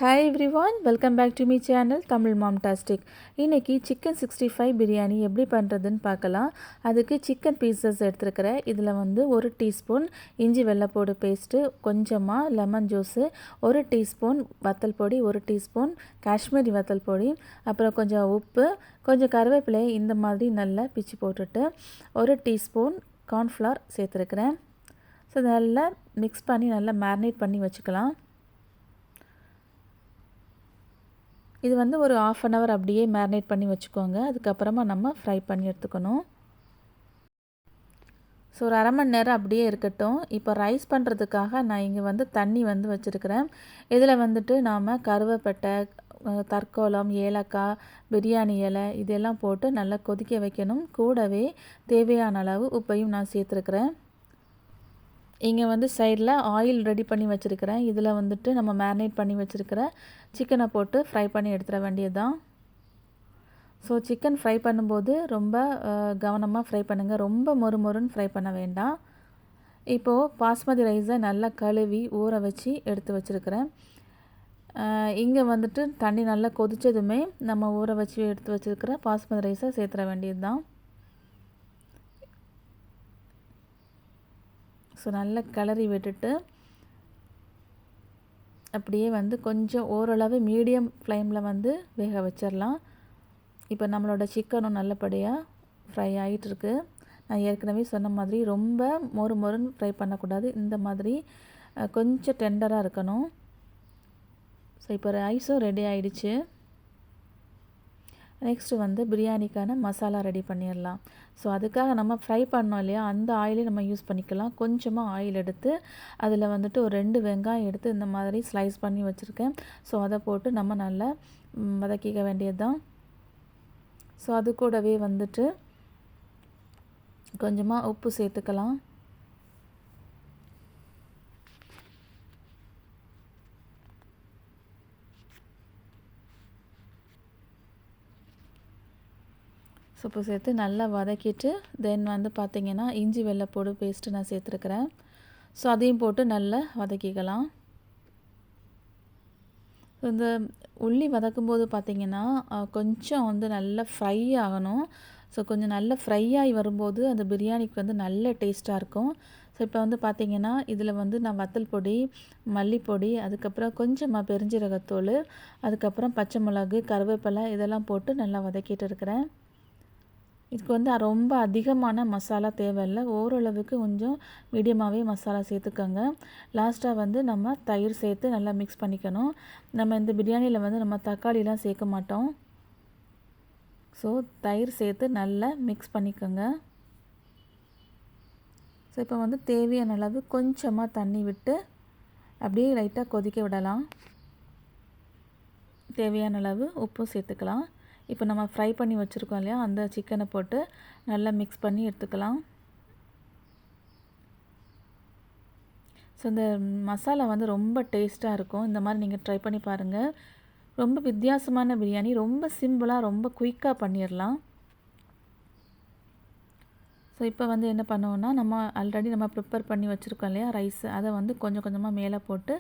Hi everyone, welcome back to me channel Tamil Mamtastic. இன்றைக்கி chicken 65 biryani எப்படி பண்ணுறதுன்னு பார்க்கலாம். அதுக்கு சிக்கன் பீசஸ் எடுத்துருக்கிறேன். இதில் வந்து 1 டீஸ்பூன் இஞ்சி வெள்ளைப்பூடு பேஸ்ட்டு, கொஞ்சமாக லெமன் ஜூஸு, 1 டீஸ்பூன் வத்தல் பொடி, 1 டீஸ்பூன் காஷ்மீரி வத்தல் பொடி, அப்புறம் கொஞ்சம் உப்பு, கொஞ்சம் கருவேப்பிலை இந்த மாதிரி நல்லா பிச்சு போட்டுட்டு 1 டீஸ்பூன் கார்ன்ஃப்ளவர் சேர்த்துருக்கிறேன். ஸோ நல்லா மிக்ஸ் பண்ணி நல்லா மேரினேட் பண்ணி வச்சுக்கலாம். இது வந்து ஒரு 1/2 hour அப்படியே மேரினேட் பண்ணி வச்சுக்கோங்க. அதுக்கப்புறமா நம்ம ஃப்ரை பண்ணி எடுத்துக்கணும். ஸோ ஒரு 1/2 மணி நேரம் அப்படியே இருக்கட்டும். இப்போ ரைஸ் பண்ணுறதுக்காக நான் இங்கே வந்து தண்ணி வந்து வச்சுருக்கிறேன். இதில் வந்துட்டு நாம் கருவேப்பட்டை, தர்க்கோலம், ஏலக்காய், பிரியாணி இலை இதெல்லாம் போட்டு நல்லா கொதிக்க வைக்கணும். கூடவே தேவையான அளவு உப்பையும் நான் சேர்த்துருக்கிறேன். இங்கே வந்து சைடில் ஆயில் ரெடி பண்ணி வச்சுருக்கிறேன். இதில் வந்துட்டு நம்ம மேரினேட் பண்ணி வச்சுருக்கிற சிக்கனை போட்டு ஃப்ரை பண்ணி எடுத்துட வேண்டியது தான். ஸோ சிக்கன் ஃப்ரை பண்ணும்போது ரொம்ப கவனமாக ஃப்ரை பண்ணுங்கள். ரொம்ப மொறுன்னு ஃப்ரை பண்ண வேண்டாம். இப்போது பாஸ்மதி ரைஸை நல்லா கழுவி ஊற வச்சு எடுத்து வச்சுருக்கிறேன். இங்கே வந்துட்டு தண்ணி நல்லா கொதித்ததுமே நம்ம ஊற வச்சு எடுத்து வச்சுருக்கிற பாஸ்மதி ரைஸை சேர்த்துட வேண்டியது தான். ஸோ நல்லா கிளறி விட்டுட்டு அப்படியே வந்து கொஞ்சம் ஓரளவு மீடியம் ஃப்ளேமில் வந்து வேக வச்சிடலாம். இப்போ நம்மளோட சிக்கனும் நல்லபடியாக ஃப்ரை ஆகிட்டுருக்கு. நான் ஏற்கனவே சொன்ன மாதிரி ரொம்ப மொறுன்னு ஃப்ரை பண்ணக்கூடாது. இந்த மாதிரி கொஞ்சம் டெண்டராக இருக்கணும். ஸோ இப்போ ரைஸும் ரெடி ஆகிடுச்சு. நெக்ஸ்ட்டு வந்து பிரியாணிக்கான மசாலா ரெடி பண்ணிடலாம். ஸோ அதுக்காக நம்ம ஃப்ரை பண்ணோம் இல்லையா, அந்த ஆயிலே நம்ம யூஸ் பண்ணிக்கலாம். கொஞ்சமாக ஆயில் எடுத்து அதில் வந்துட்டு ஒரு 2 வெங்காயம் எடுத்து இந்த மாதிரி ஸ்லைஸ் பண்ணி வச்சுருக்கேன். ஸோ அதை போட்டு நம்ம நல்லா வதக்கிக்க வேண்டியது தான். ஸோ அது கூடவே வந்துட்டு கொஞ்சமாக உப்பு சேர்த்துக்கலாம். உப்பு சேர்த்து நல்லா வதக்கிட்டு தென் வந்து பார்த்திங்கன்னா இஞ்சி வெள்ளைப்பூடு பேஸ்ட்டு நான் சேர்த்துருக்குறேன். ஸோ அதையும் போட்டு நல்லா வதக்கிக்கலாம். இந்த உள்ளி வதக்கும்போது பார்த்திங்கன்னா கொஞ்சம் வந்து நல்லா ஃப்ரை ஆகணும். ஸோ கொஞ்சம் நல்லா ஃப்ரை ஆகி வரும்போது அந்த பிரியாணிக்கு வந்து நல்ல டேஸ்ட்டாக இருக்கும். ஸோ இப்போ வந்து பார்த்திங்கன்னா இதில் வந்து நான் வத்தல் பொடி, மல்லிப்பொடி, அதுக்கப்புறம் கொஞ்சமாக பெருஞ்சீரகத்தூள், அதுக்கப்புறம் பச்சை மிளகு, கருவேப்பிலை இதெல்லாம் போட்டு நல்லா வதக்கிட்டு இருக்கிறேன். இதுக்கு வந்து ரொம்ப அதிகமான மசாலா தேவையில்லை. ஓரளவுக்கு கொஞ்சம் மீடியமாகவே மசாலா சேர்த்துக்கோங்க. லாஸ்ட்டாக வந்து நம்ம தயிர் சேர்த்து நல்லா மிக்ஸ் பண்ணிக்கணும். நம்ம இந்த பிரியாணியில் வந்து நம்ம தக்காளிலாம் சேர்க்க மாட்டோம். ஸோ தயிர் சேர்த்து நல்லா மிக்ஸ் பண்ணிக்கோங்க. ஸோ இப்போ வந்து தேவையான அளவு கொஞ்சமாக தண்ணி விட்டு அப்படியே லைட்டாக கொதிக்க விடலாம். தேவையான அளவு உப்பும் சேர்த்துக்கலாம். இப்போ நம்ம ஃப்ரை பண்ணி வச்சுருக்கோம் இல்லையா, அந்த சிக்கனை போட்டு நல்லா மிக்ஸ் பண்ணி எடுத்துக்கலாம். ஸோ இந்த மசாலா வந்து ரொம்ப டேஸ்ட்டாக இருக்கும். இந்த மாதிரி நீங்கள் ட்ரை பண்ணி பாருங்கள். ரொம்ப வித்தியாசமான பிரியாணி, ரொம்ப சிம்பிளாக ரொம்ப குயிக்காக பண்ணிடலாம். ஸோ இப்போ வந்து என்ன பண்ணுவோன்னா, நம்ம ஆல்ரெடி நம்ம ப்ரிப்பேர் பண்ணி வச்சுருக்கோம் இல்லையா ரைஸ், அதை வந்து கொஞ்சம் கொஞ்சமாக மேலே போட்டு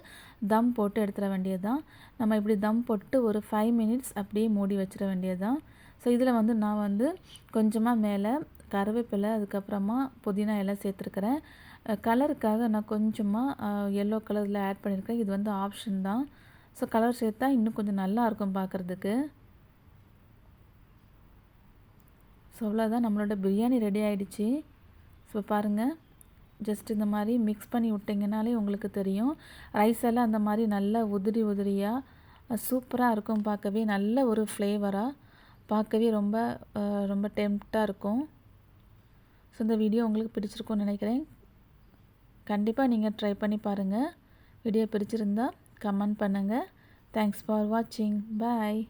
தம் போட்டு எடுத்துட வேண்டியது தான். நம்ம இப்படி தம் போட்டு ஒரு 5 மினிட்ஸ் அப்படியே மூடி வச்சிட வேண்டியது தான். ஸோ இதில் வந்து நான் வந்து கொஞ்சமாக மேலே கருவேப்பிலை, அதுக்கப்புறமா புதினா எல்லாம் சேர்த்துருக்குறேன். கலருக்காக நான் கொஞ்சமாக எல்லோ கலரில் ஆட் பண்ணியிருக்கேன். இது வந்து ஆப்ஷன் தான். ஸோ கலர் சேர்த்தா இன்னும் கொஞ்சம் நல்லாயிருக்கும் பார்க்குறதுக்கு. ஸோ அவ்வளோதான், நம்மளோட பிரியாணி ரெடி ஆகிடுச்சு. ஸோ பாருங்கள், ஜஸ்ட் இந்த மாதிரி மிக்ஸ் பண்ணி விட்டிங்கனாலே உங்களுக்கு தெரியும். ரைஸ் எல்லாம் அந்த மாதிரி நல்லா உதிரியாக சூப்பராக இருக்கும். பார்க்கவே நல்ல ஒரு ஃப்ளேவராக, பார்க்கவே ரொம்ப ரொம்ப டெம்ப்டாக இருக்கும். ஸோ இந்த வீடியோ உங்களுக்கு பிடிச்சிருக்கும்னு நினைக்கிறேன். கண்டிப்பாக நீங்கள் ட்ரை பண்ணி பாருங்கள். வீடியோ பிடிச்சிருந்தா கமெண்ட் பண்ணுங்கள். தேங்க்ஸ் ஃபார் வாட்சிங். பாய்.